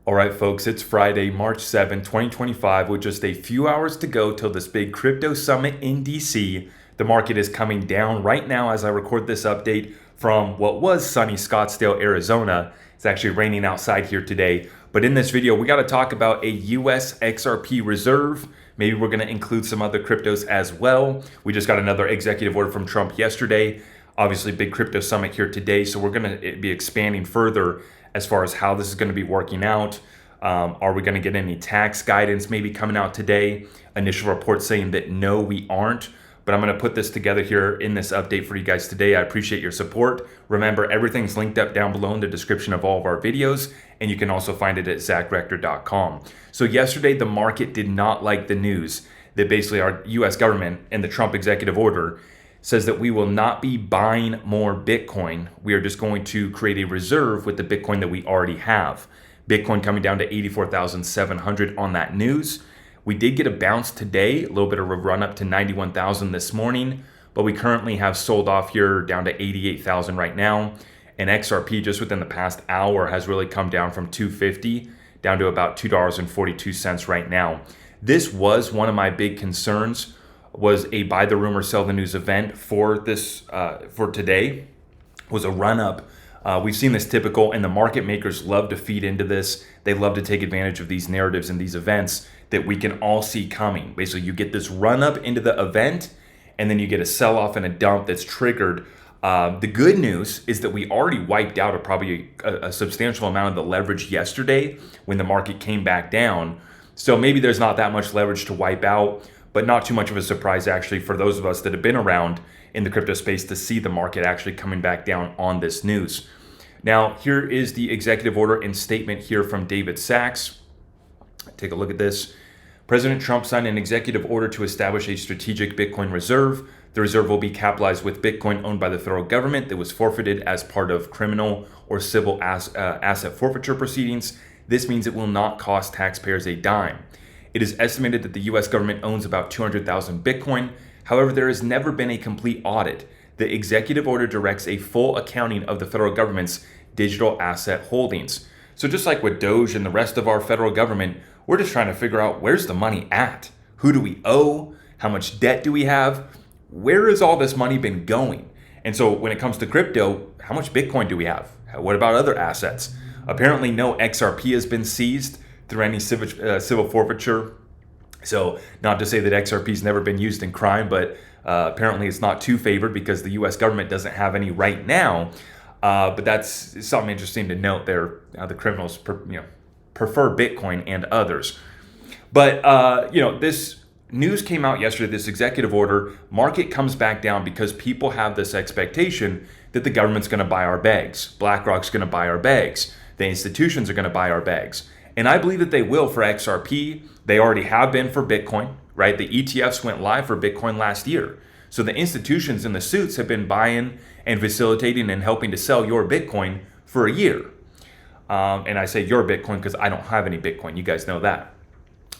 All right, folks, it's Friday, March 7, 2025, with just a few hours to go till this big crypto summit in DC. The market is coming down right now as I record this update from what was sunny Scottsdale, Arizona. It's actually raining outside here today. But in this video, we got to talk about a US XRP Reserve. Maybe we're going to include some other cryptos as well. We just got another executive order from Trump yesterday. Obviously, big crypto summit here today. So we're going to be expanding further as far as how this is going to be working out. Are we going to get any tax guidance maybe coming out today? Initial reports saying that no, we aren't. But I'm going to put this together here in this update for you guys today. I appreciate your support. Remember, everything's linked up down below in the description of all of our videos, and you can also find it at zachrector.com. So yesterday, the market did not like the news that basically our US government and the Trump executive order says that we will not be buying more Bitcoin. We are just going to create a reserve with the Bitcoin that we already have. Bitcoin coming down to 84,700 on that news. We did get a bounce today, a little bit of a run up to 91,000 this morning, but we currently have sold off here down to 88,000 right now. And XRP just within the past hour has really come down from 250 down to about $2.42 right now. This was one of my big concerns, was a buy the rumor, sell the news event for this for today, was a run up. We've seen this typical, and the market makers love to feed into this. They love to take advantage of these narratives and these events that we can all see coming. Basically, you get this run up into the event, and then you get a sell off and a dump that's triggered. The good news is that we already wiped out probably a substantial amount of the leverage yesterday when the market came back down. So maybe there's not that much leverage to wipe out, but not too much of a surprise actually for those of us that have been around in the crypto space to see the market actually coming back down on this news. Now, here is the executive order and statement here from David Sachs. Take a look at this. President Trump signed an executive order to establish a strategic Bitcoin reserve. The reserve will be capitalized with Bitcoin owned by the federal government that was forfeited as part of criminal or civil asset forfeiture proceedings. This means it will not cost taxpayers a dime. It is estimated that the US government owns about 200,000 Bitcoin. However, there has never been a complete audit. The executive order directs a full accounting of the federal government's digital asset holdings. So just like with Doge and the rest of our federal government, we're just trying to figure out where's the money at? Who do we owe? How much debt do we have? Where has all this money been going? And so when it comes to crypto, how much Bitcoin do we have? What about other assets? Apparently no XRP has been seized through any civil forfeiture. So not to say that XRP has never been used in crime, but apparently it's not too favored because the US government doesn't have any right now. But that's something interesting to note there. The criminals prefer Bitcoin and others. But this news came out yesterday, this executive order. Market comes back down because people have this expectation that the government's going to buy our bags. BlackRock's going to buy our bags. The institutions are going to buy our bags. And I believe that they will for XRP. They already have been for Bitcoin, right? The ETFs went live for Bitcoin last year. So the institutions and the suits have been buying and facilitating and helping to sell your Bitcoin for a year. And I say your Bitcoin because I don't have any Bitcoin. You guys know that.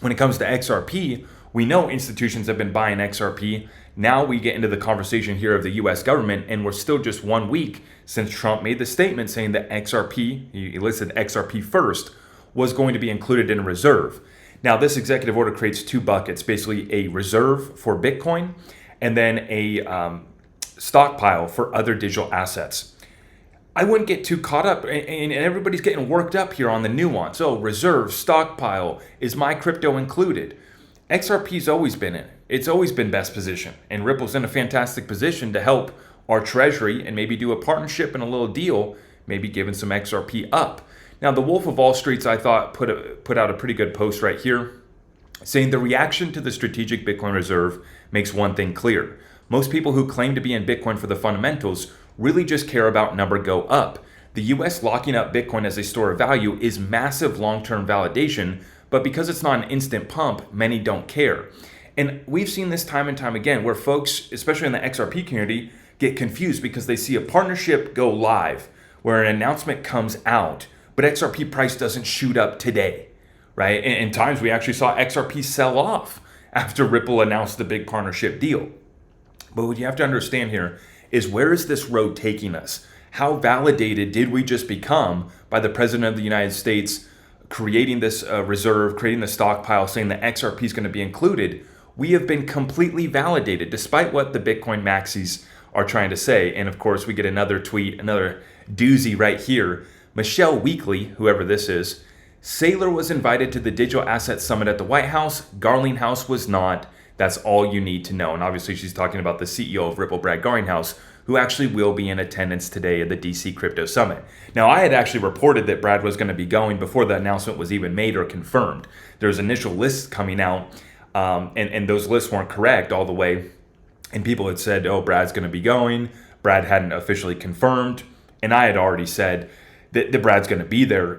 When it comes to XRP, we know institutions have been buying XRP. Now we get into the conversation here of the US government, and we're still just 1 week since Trump made the statement saying that XRP, he listed XRP first, was going to be included in a reserve. Now, this executive order creates two buckets, basically a reserve for Bitcoin and then a stockpile for other digital assets. I wouldn't get too caught up, and everybody's getting worked up here on the nuance. Oh, reserve, stockpile, is my crypto included? XRP's always been in it. It's always been best position, and Ripple's in a fantastic position to help our treasury and maybe do a partnership and a little deal, maybe giving some XRP up. Now, the Wolf of Wall Street, I thought, put out a pretty good post right here saying the reaction to the strategic Bitcoin reserve makes one thing clear. Most people who claim to be in Bitcoin for the fundamentals really just care about number go up. The US locking up Bitcoin as a store of value is massive long-term validation, but because it's not an instant pump, many don't care. And we've seen this time and time again where folks, especially in the XRP community, get confused because they see a partnership go live where an announcement comes out, but XRP price doesn't shoot up today, right? And in times we actually saw XRP sell off after Ripple announced the big partnership deal. But what you have to understand here is, where is this road taking us? How validated did we just become by the President of the United States creating this reserve, creating the stockpile, saying that XRP is going to be included, we have been completely validated, despite what the Bitcoin maxis are trying to say. And of course, we get another tweet, another doozy right here. Michelle Weekly, whoever this is, Saylor was invited to the Digital Asset Summit at the White House. Garlinghouse was not. That's all you need to know. And obviously, she's talking about the CEO of Ripple, Brad Garlinghouse, who actually will be in attendance today at the DC Crypto Summit. Now, I had actually reported that Brad was going to be going before the announcement was even made or confirmed. There's initial lists coming out, and those lists weren't correct all the way. And people had said, oh, Brad's going to be going. Brad hadn't officially confirmed. And I had already said that Brad's going to be there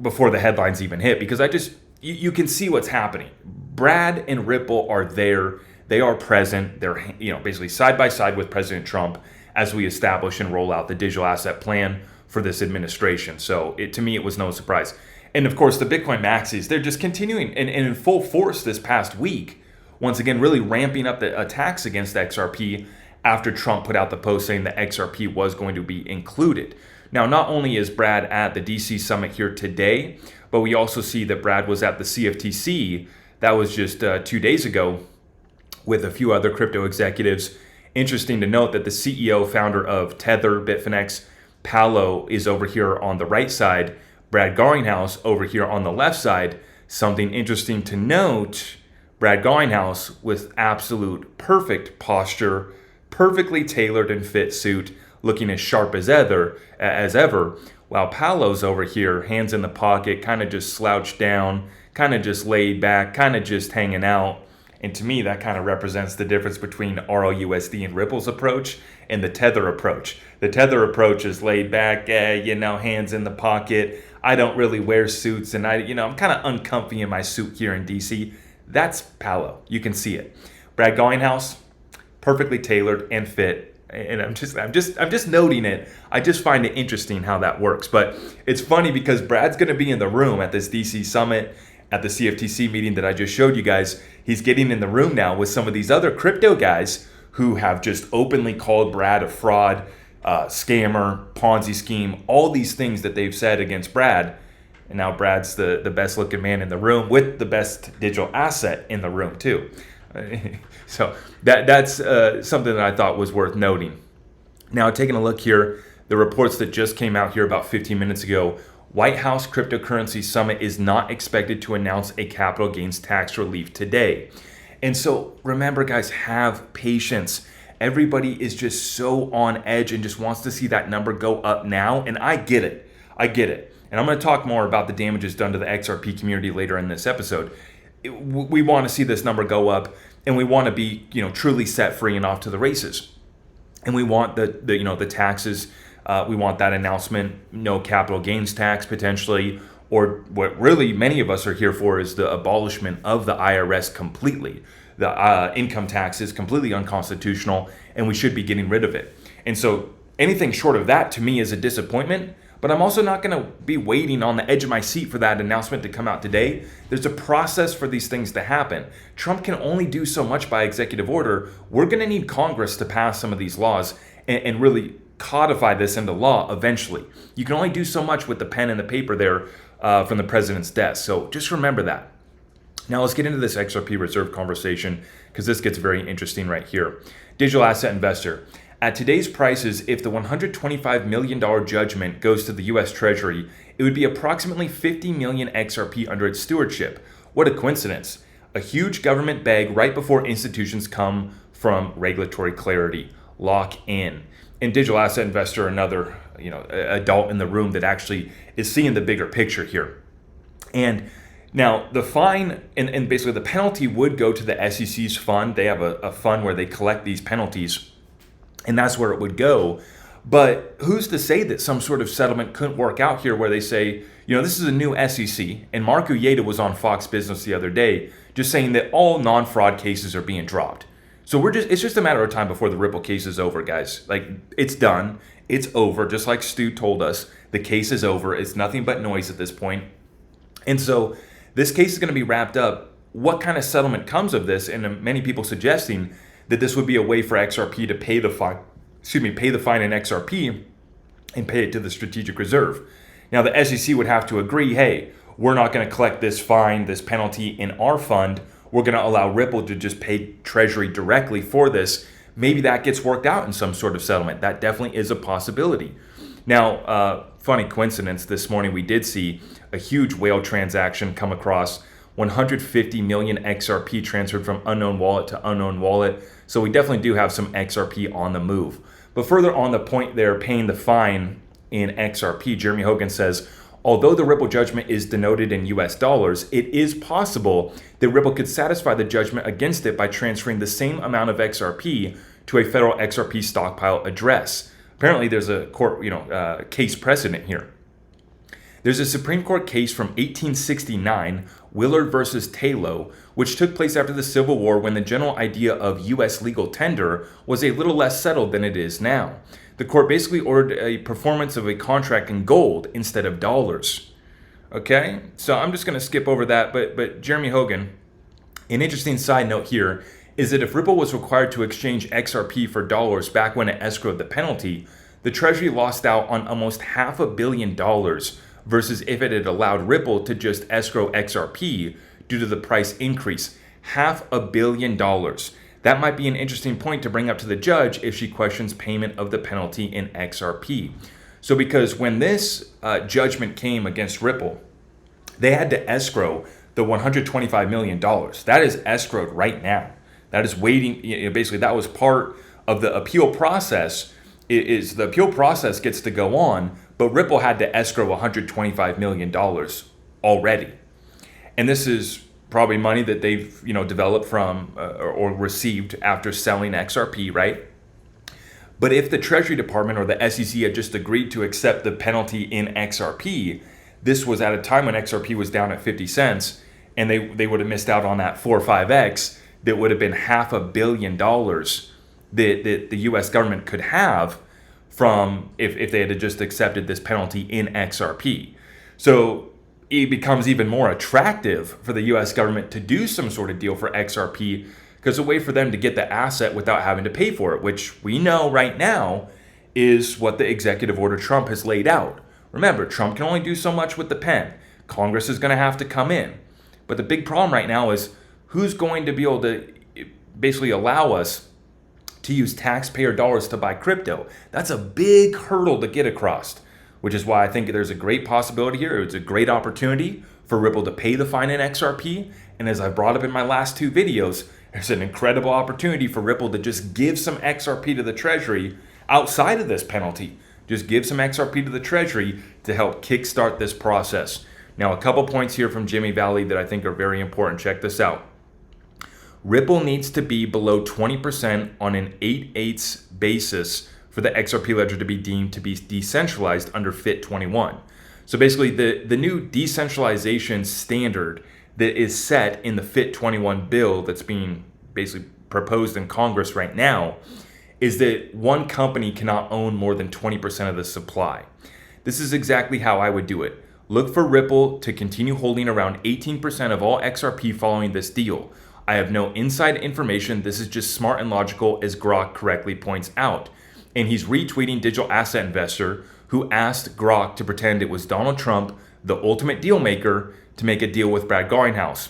before the headlines even hit, because you can see what's happening. Brad and Ripple are there. They are present. They're basically side by side with President Trump as we establish and roll out the digital asset plan for this administration. So to me, it was no surprise. And of course, the Bitcoin maxis, they're just continuing and in full force this past week. Once again, really ramping up the attacks against XRP after Trump put out the post saying that XRP was going to be included. Now, not only is Brad at the DC summit here today, but we also see that Brad was at the CFTC. That was just 2 days ago with a few other crypto executives. Interesting to note that the CEO, founder of Tether, Bitfinex, Paolo, is over here on the right side. Brad Garlinghouse over here on the left side. Something interesting to note, Brad Garlinghouse with absolute perfect posture, perfectly tailored and fit suit, looking as sharp as ever, while Paolo's over here, hands in the pocket, kind of just slouched down, kind of just laid back, kind of just hanging out. And to me, that kind of represents the difference between RLUSD and Ripple's approach and the Tether approach. The Tether approach is laid back, hands in the pocket. I don't really wear suits, and I'm kind of uncomfy in my suit here in DC. That's Paolo. You can see it. Brad Garlinghouse, perfectly tailored and fit. And I'm just noting it. I just find it interesting how that works. But it's funny because Brad's going to be in the room at this DC summit, at the CFTC meeting that I just showed you guys. He's getting in the room now with some of these other crypto guys who have just openly called Brad a fraud, scammer, Ponzi scheme, all these things that they've said against Brad. And now Brad's the best looking man in the room with the best digital asset in the room too. So that's something that I thought was worth noting. Now, taking a look here, the reports that just came out here about 15 minutes ago, White House Cryptocurrency Summit is not expected to announce a capital gains tax relief today. And so remember, guys, have patience. Everybody is just so on edge and just wants to see that number go up now. And I get it. And I'm going to talk more about the damages done to the XRP community later in this episode. We want to see this number go up, and we want to be, truly set free and off to the races. And we want the taxes. We want that announcement, no capital gains tax potentially, or what really many of us are here for is the abolishment of the IRS completely. The income tax is completely unconstitutional, and we should be getting rid of it. And so anything short of that to me is a disappointment. But I'm also not going to be waiting on the edge of my seat for that announcement to come out today. There's a process for these things to happen. Trump can only do so much by executive order. We're going to need Congress to pass some of these laws and really codify this into law eventually. You can only do so much with the pen and the paper there from the president's desk. So just remember that. Now let's get into this XRP Reserve conversation because this gets very interesting right here. Digital asset investor. At today's prices, if the $125 million judgment goes to the US Treasury, it would be approximately 50 million XRP under its stewardship. What a coincidence. A huge government bag right before institutions come from regulatory clarity. Lock in. And digital asset investor, another adult in the room that actually is seeing the bigger picture here. And now the fine and basically the penalty would go to the SEC's fund. They have a fund where they collect these penalties. And that's where it would go. But who's to say that some sort of settlement couldn't work out here where they say, this is a new SEC. And Mark Uyeda was on Fox Business the other day just saying that all non-fraud cases are being dropped. So it's just a matter of time before the Ripple case is over, guys. Like, it's done. It's over. Just like Stu told us, the case is over. It's nothing but noise at this point. And so this case is going to be wrapped up. What kind of settlement comes of this? And many people suggesting that this would be a way for XRP to pay the fine in XRP and pay it to the strategic reserve. Now the SEC would have to agree, hey, we're not going to collect this fine, this penalty in our fund. We're going to allow Ripple to just pay Treasury directly for this. Maybe that gets worked out in some sort of settlement. That definitely is a possibility. Now, funny coincidence, this morning we did see a huge whale transaction come across. 150 million XRP transferred from unknown wallet to unknown wallet. So we definitely do have some XRP on the move. But further on the point there, paying the fine in XRP, Jeremy Hogan says, although the Ripple judgment is denoted in US dollars, it is possible that Ripple could satisfy the judgment against it by transferring the same amount of XRP to a federal XRP stockpile address. Apparently there's a court, case precedent here. There's a Supreme Court case from 1869, Willard versus Taylor, which took place after the Civil War when the general idea of U.S. legal tender was a little less settled than it is now. The court basically ordered a performance of a contract in gold instead of dollars. Okay, so I'm just going to skip over that, but Jeremy Hogan, an interesting side note here is that if Ripple was required to exchange XRP for dollars back when it escrowed the penalty, the Treasury lost out on almost $500 million versus if it had allowed Ripple to just escrow XRP due to the price increase. $500 million. That might be an interesting point to bring up to the judge if she questions payment of the penalty in XRP. So because when this judgment came against Ripple, they had to escrow the $125 million. That is escrowed right now. That is waiting. Basically, that was part of the appeal process. Is the appeal process gets to go on, but Ripple had to escrow $125 million already. And this is probably money that they've developed from or received after selling XRP, right? But if the Treasury Department or the SEC had just agreed to accept the penalty in XRP, this was at a time when XRP was down at 50 cents, and they would have missed out on that 4 or 5x. That would have been $500 million that the U.S. government could have from if they had just accepted this penalty in XRP. So it becomes even more attractive for the U.S. government to do some sort of deal for XRP because a way for them to get the asset without having to pay for it, which we know right now is what the executive order Trump has laid out. Remember, Trump can only do so much with the pen. Congress is going to have to come in. But the big problem right now is who's going to be able to basically allow us to use taxpayer dollars to buy crypto? That's a big hurdle to get across, which is why I think there's a great possibility here. It's a great opportunity for Ripple to pay the fine in XRP. And as I brought up in my last two videos, there's an incredible opportunity for Ripple to just give some XRP to the Treasury outside of this penalty. Just give some XRP to the Treasury to help kickstart this process. Now, a couple points here from Jimmy Valley that I think are very important. Check this out. Ripple needs to be below 20% on an 8/8 basis for the XRP ledger to be deemed to be decentralized under FIT 21. So basically the new decentralization standard that is set in the FIT 21 bill that's being basically proposed in Congress right now is that one company cannot own more than 20% of the supply. This is exactly how I would do it. Look for Ripple to continue holding around 18% of all XRP following this deal. I have no inside information. This is just smart and logical, as Grok correctly points out. And he's retweeting Digital Asset Investor, who asked Grok to pretend it was Donald Trump, the ultimate deal maker, to make a deal with Brad Garlinghouse.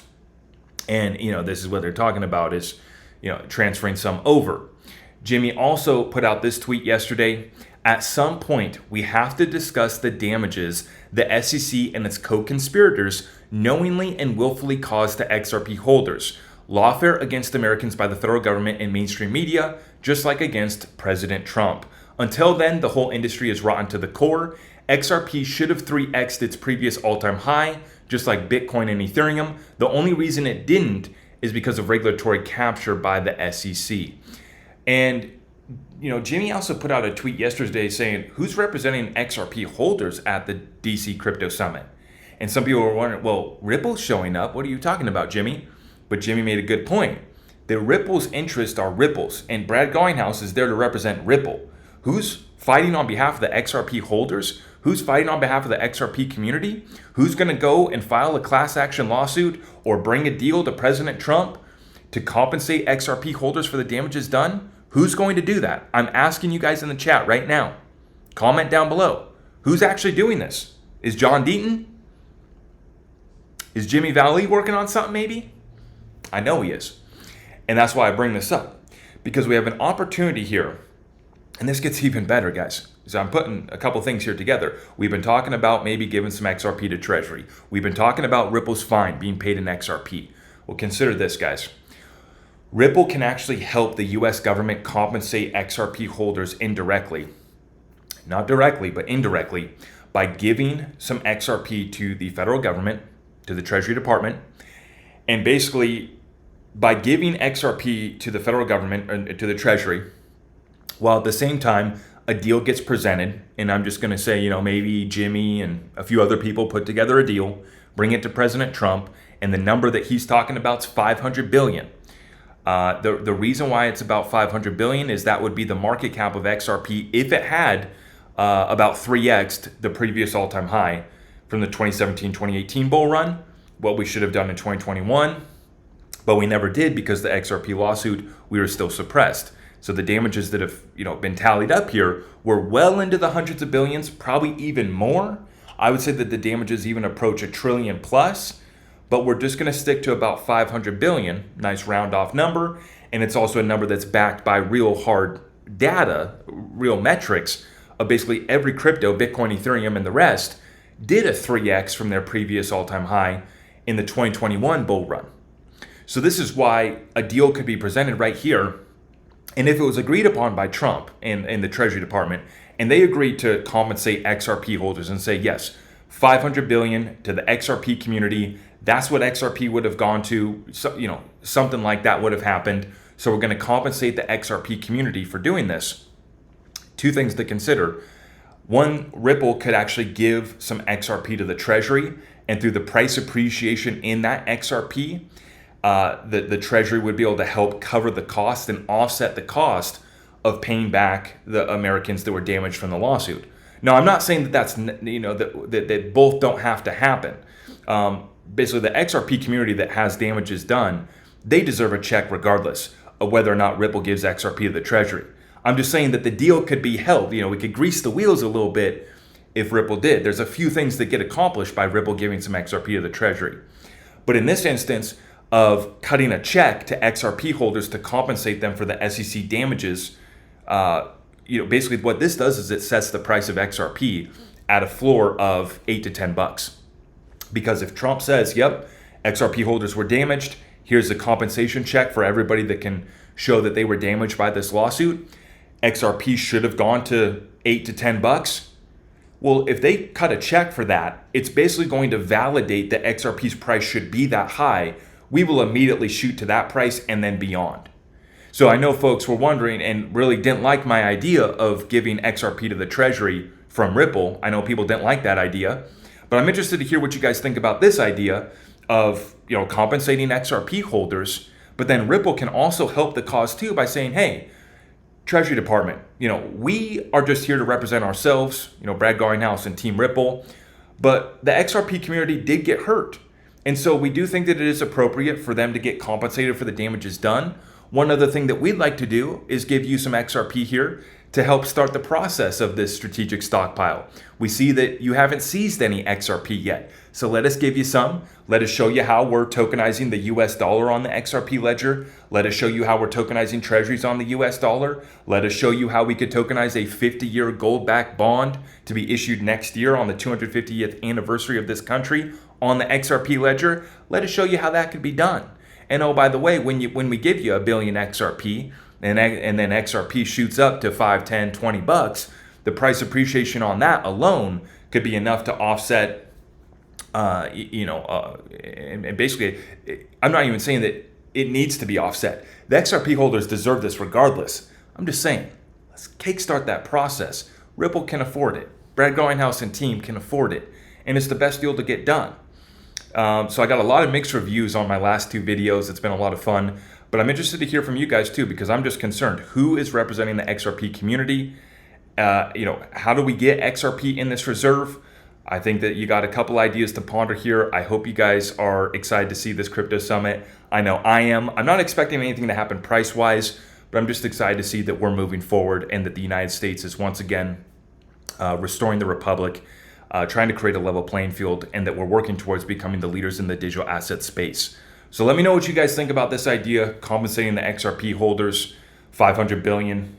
And, this is what they're talking about is, transferring some over. Jimmy also put out this tweet yesterday. At some point, we have to discuss the damages the SEC and its co-conspirators knowingly and willfully caused to XRP holders. Lawfare against Americans by the federal government and mainstream media, just like against President Trump. Until then, the whole industry is rotten to the core. XRP should have 3x'd its previous all-time high, just like Bitcoin and Ethereum. The only reason it didn't is because of regulatory capture by the SEC. And, Jimmy also put out a tweet yesterday saying, who's representing XRP holders at the DC Crypto Summit? And some people were wondering, well, Ripple's showing up. What are you talking about, Jimmy? But Jimmy made a good point. The Ripple's interests are Ripple's, and Brad Garlinghouse is there to represent Ripple. Who's fighting on behalf of the XRP holders? Who's fighting on behalf of the XRP community? Who's going to go and file a class action lawsuit or bring a deal to President Trump to compensate XRP holders for the damages done? Who's going to do that? I'm asking you guys in the chat right now. Comment down below. Who's actually doing this? Is John Deaton? Is Jimmy Valley working on something maybe? I know he is. And that's why I bring this up, because we have an opportunity here. And this gets even better, guys. So I'm putting a couple things here together. We've been talking about maybe giving some XRP to Treasury. We've been talking about Ripple's fine being paid in XRP. Well, consider this, guys. Ripple can actually help the US government compensate XRP holders indirectly. Not directly, but indirectly, by giving some XRP to the federal government, to the Treasury Department, and basically by giving XRP to the federal government, or to the Treasury, while at the same time a deal gets presented, and I'm just going to say, maybe Jimmy and a few other people put together a deal, bring it to President Trump, and the number that he's talking about is 500 billion. The reason why it's about 500 billion is that would be the market cap of XRP if it had about 3x'd the previous all-time high from the 2017-2018 bull run, what we should have done in 2021, but we never did because the XRP lawsuit, we were still suppressed. So the damages that have been tallied up here were well into the hundreds of billions, probably even more. I would say that the damages even approach $1 trillion plus, but we're just going to stick to about 500 billion, nice round off number, and it's also a number that's backed by real hard data, real metrics of basically every crypto, Bitcoin, Ethereum, and the rest, did a 3x from their previous all-time high in the 2021 bull run. So this is why a deal could be presented right here. And if it was agreed upon by Trump and the Treasury Department, and they agreed to compensate XRP holders and say, yes, 500 billion to the XRP community, that's what XRP would have gone to, something like that would have happened. So we're going to compensate the XRP community for doing this. Two things to consider. One, Ripple could actually give some XRP to the Treasury, and through the price appreciation in that XRP, the Treasury would be able to help cover the cost and offset the cost of paying back the Americans that were damaged from the lawsuit. Now, I'm not saying that both don't have to happen. Basically, the XRP community that has damages done, they deserve a check regardless of whether or not Ripple gives XRP to the Treasury. I'm just saying that the deal could be held. We could grease the wheels a little bit if Ripple did. There's a few things that get accomplished by Ripple giving some XRP to the Treasury. But in this instance, of cutting a check to XRP holders to compensate them for the SEC damages, basically what this does is it sets the price of XRP at a floor of $8 to $10. Because if Trump says, yep, XRP holders were damaged, here's a compensation check for everybody that can show that they were damaged by this lawsuit, XRP should have gone to $8 to $10. Well, if they cut a check for that, it's basically going to validate that XRP's price should be that high. We will immediately shoot to that price and then beyond. So I know folks were wondering and really didn't like my idea of giving XRP to the Treasury from Ripple. I know people didn't like that idea, but I'm interested to hear what you guys think about this idea of compensating XRP holders. But then Ripple can also help the cause too by saying, hey, Treasury Department, we are just here to represent ourselves, Brad Garlinghouse and Team Ripple, but the XRP community did get hurt. And so we do think that it is appropriate for them to get compensated for the damages done. One other thing that we'd like to do is give you some XRP here to help start the process of this strategic stockpile. We see that you haven't seized any XRP yet. So let us give you some. Let us show you how we're tokenizing the US dollar on the XRP ledger. Let us show you how we're tokenizing treasuries on the US dollar. Let us show you how we could tokenize a 50-year gold-backed bond to be issued next year on the 250th anniversary of this country on the XRP ledger. Let us show you how that could be done. And oh, by the way, when we give you a billion XRP, and then XRP shoots up to $5, $10, $20, the price appreciation on that alone could be enough to offset, and basically, I'm not even saying that it needs to be offset. The XRP holders deserve this regardless. I'm just saying, let's kickstart that process. Ripple can afford it. Brad Garlinghouse and team can afford it. And it's the best deal to get done. So I got a lot of mixed reviews on my last two videos. It's been a lot of fun. But I'm interested to hear from you guys too, because I'm just concerned. Who is representing the XRP community? How do we get XRP in this reserve? I think that you got a couple ideas to ponder here. I hope you guys are excited to see this crypto summit. I know I am. I'm not expecting anything to happen price-wise, but I'm just excited to see that we're moving forward and that the United States is once again restoring the republic trying to create a level playing field, and that we're working towards becoming the leaders in the digital asset space. So let me know what you guys think about this idea, compensating the XRP holders, 500 billion,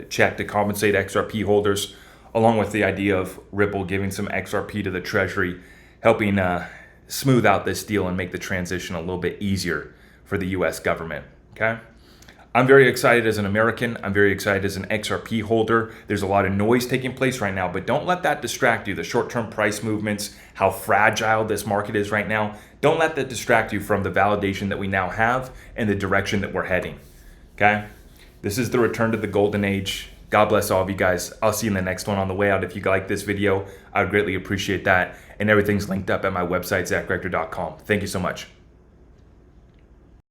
check to compensate XRP holders, along with the idea of Ripple giving some XRP to the treasury, helping smooth out this deal and make the transition a little bit easier for the US government, okay? I'm very excited as an American. I'm very excited as an XRP holder. There's a lot of noise taking place right now, but don't let that distract you. The short-term price movements, how fragile this market is right now, don't let that distract you from the validation that we now have and the direction that we're heading, okay? This is the return to the golden age. God bless all of you guys. I'll see you in the next one on the way out. If you like this video, I would greatly appreciate that. And everything's linked up at my website, zachrector.com. Thank you so much.